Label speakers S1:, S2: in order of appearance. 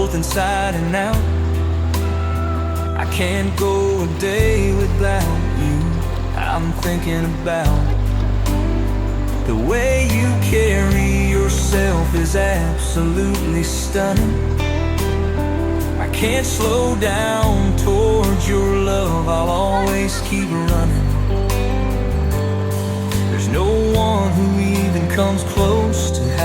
S1: both inside and out. I can't go a day without you. I'm thinking about the way you carry yourself is absolutely stunning. I can't slow down towards your love, I'll always keep running. There's no one who even comes close to